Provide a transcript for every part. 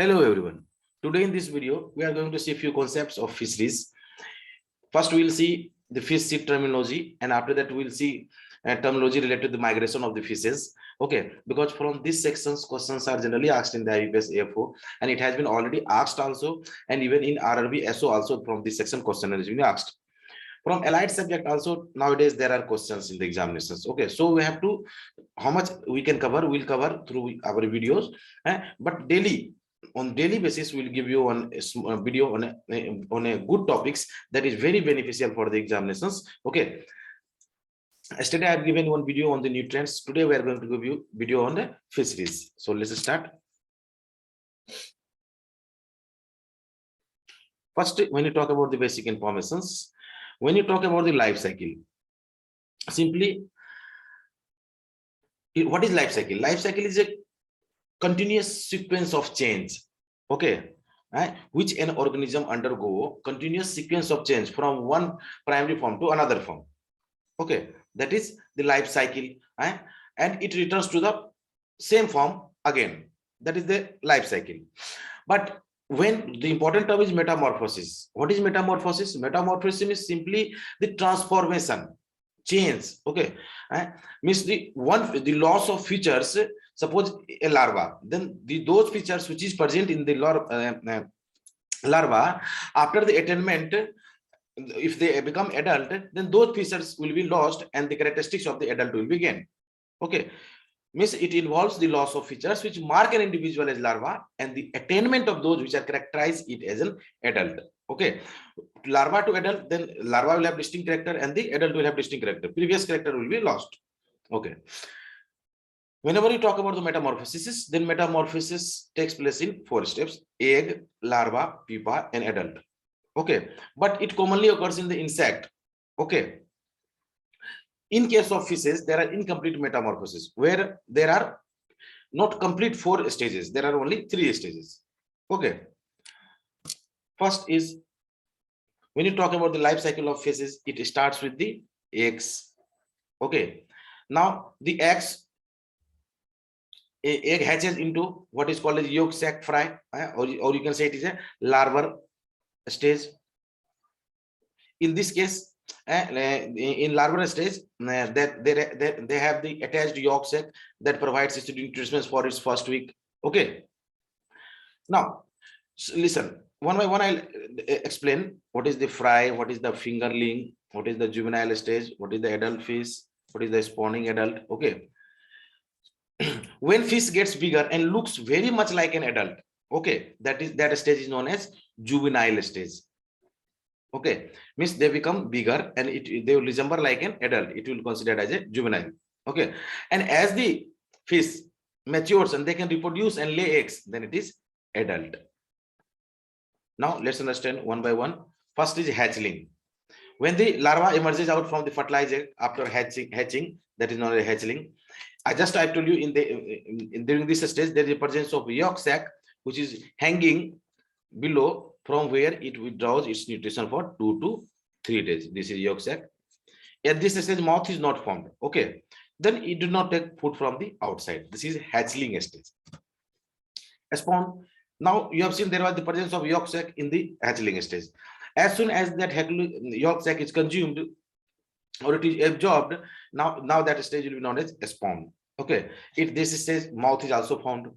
Hello everyone. Today in this video, we are going to see a few concepts of fisheries. First, we will see the fish seed terminology, and after that, we will see terminology related to the migration of the fishes. Okay, because from these sections, questions are generally asked in the Ibps Afo, and it has been already asked also, and even in RRB SO also from this section, question has been asked. From allied subject also nowadays there are questions in the examinations. Okay, so we have to how much we can cover, we'll cover through our videos, but on daily basis we'll give you one video on a good topics that is very beneficial for the examinations. Okay, yesterday I have given one video on the nutrients. Today we are going to give you video on the fisheries. So let's start. First, when you talk about the basic informations, when you talk about the life cycle, simply what is life cycle? Life cycle is a continuous sequence of change, okay, which an organism undergo continuous sequence of change from one primary form to another form. Okay, that is the life cycle, and it returns to the same form again. That is the life cycle. But when the important term is metamorphosis. What is metamorphosis? Metamorphosis is simply the transformation, change. Okay, means the loss of features. Suppose a larva, then those features which is present in the larva after the attainment, if they become adult, then those features will be lost and the characteristics of the adult will be gained. Okay, means it involves the loss of features which mark an individual as larva and the attainment of those which are characterize it as an adult. Okay, larva to adult, then larva will have distinct character and the adult will have distinct character. Previous character will be lost. Okay, whenever you talk about the metamorphosis, then metamorphosis takes place in 4 steps: egg, larva, pupa, and adult. Okay, but it commonly occurs in the insect. Okay, in case of fishes, there are incomplete metamorphosis where there are not complete 4 stages. There are only 3 stages. Okay, first is when you talk about the life cycle of fishes, it starts with the eggs. Okay, now the egg hatches into what is called as yolk sac fry, or you can say it is a larval stage. In this case, in larval stage, that they have the attached yolk sac that provides its nutrition for its first week. Okay, now listen, one by one I'll explain what is the fry, what is the fingerling, what is the juvenile stage, what is the adult fish, what is the spawning adult. Okay, when fish gets bigger and looks very much like an adult, okay, that stage is known as juvenile stage. Okay, means they become bigger and they will resemble like an adult. It will be considered as a juvenile. Okay, and as the fish matures and they can reproduce and lay eggs, then it is adult. Now let's understand one by one. First is hatchling. When the larva emerges out from the fertilized egg after hatching, that is known as hatchling. I told you during this stage there is a presence of yolk sac which is hanging below, from where it withdraws its nutrition for 2 to 3 days. This is yolk sac. At this stage, mouth is not formed. Okay, then it do not take food from the outside. This is hatchling stage. Spawn. Now you have seen there was the presence of yolk sac in the hatchling stage. As soon as that yolk sac is consumed or it is absorbed, now that stage will be known as spawn. Okay, if this stage, mouth is also formed,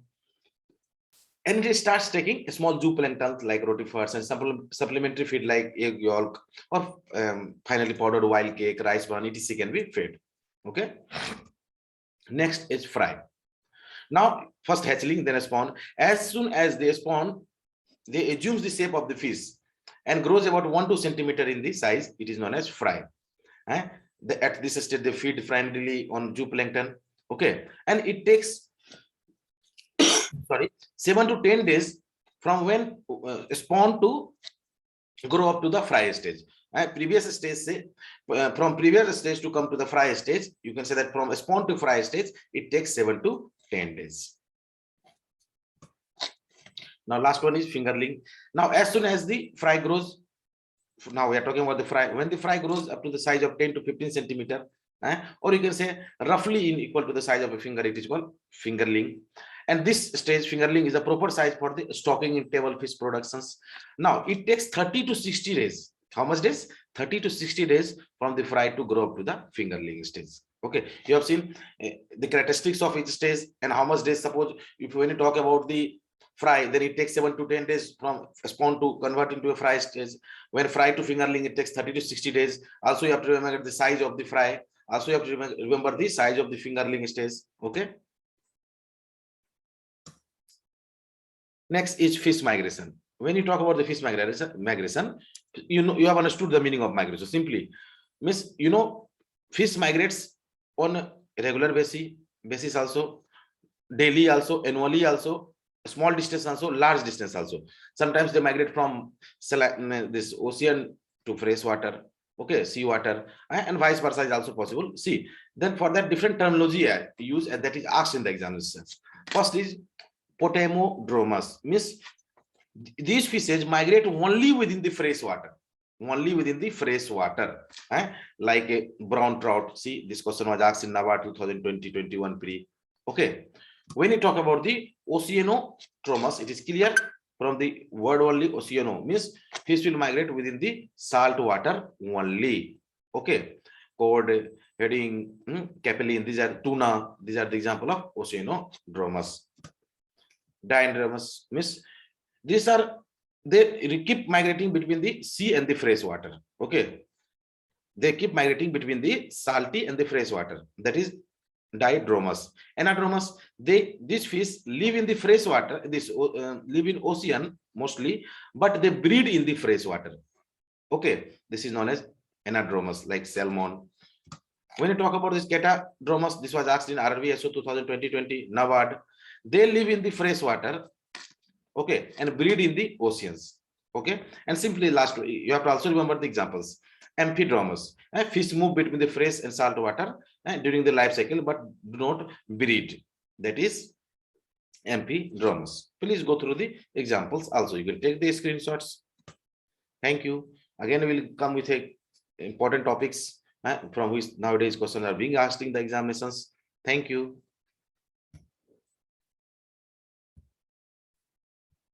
and it starts taking small zooplankton like rotifers and supplementary feed like egg yolk or finally powdered wild cake, rice bran, etc. can be fed. Okay, next is fry. Now first hatchling, then spawn. As soon as they spawn, they assume the shape of the fish and grows about 1 to 2 centimeter in the size. It is known as fry. At this stage they feed primarily on zooplankton. Okay, and it takes 7 to 10 days from when spawn to grow up to the fry stage. Previous stage, from previous stage to come to the fry stage, you can say that from spawn to fry stage it takes 7 to 10 days. Now last one is fingerling. Now as soon as the fry grows, now we are talking about the fry. When the fry grows up to the size of 10 to 15 centimeter, or you can say roughly equal to the size of a finger, it is called fingerling. And this stage fingerling is a proper size for the stocking in table fish productions. Now it takes 30 to 60 days. How much days? 30 to 60 days from the fry to grow up to the fingerling stage. Okay, you have seen the characteristics of each stage and how much days. Suppose if when you talk about the fry, then it takes 7 to 10 days from spawn to convert into a fry stage. When fry to fingerling, it takes 30 to 60 days. Also, you have to remember the size of the fry. Also, you have to remember the size of the fingerling stage. Okay. Next is fish migration. When you talk about the fish migration, you know, you have understood the meaning of migration. Simply means, you know, fish migrates on a regular basis also, daily also, annually also, small distance also, large distance also. Sometimes they migrate from this ocean to fresh water, okay, seawater, and vice versa is also possible. See, then for that different terminology used that is asked in the examination. First is Catadromous, means these fishes migrate only within the fresh water, like a brown trout. See, this question was asked in NABARD 2020-21 pre. Okay, when you talk about the Oceano Tromus, it is clear from the word only. Oceano means fish will migrate within the salt water only. Okay, cod, heading, capelline, these are tuna, these are the example of Oceano Dromus. Diadromous means these are, they keep migrating between the sea and the fresh water. Okay, they keep migrating between the salty and the fresh water. That is Diadromous. Anadromous, these fish live in the fresh water. This live in ocean mostly, but they breed in the fresh water. Okay, this is known as Anadromous, like salmon. When you talk about this Catadromous, this was asked in RRB SO 2020-20 NABARD. They live in the fresh water, okay, and breed in the oceans. Okay, and simply last, you have to also remember the examples. Amphidromous, fish move between the fresh and salt water during the life cycle, but do not breed. That is Amphidromous. Please go through the examples. Also, you can take the screenshots. Thank you. Again, we will come with a important topics from which nowadays questions are being asked in the examinations. Thank you.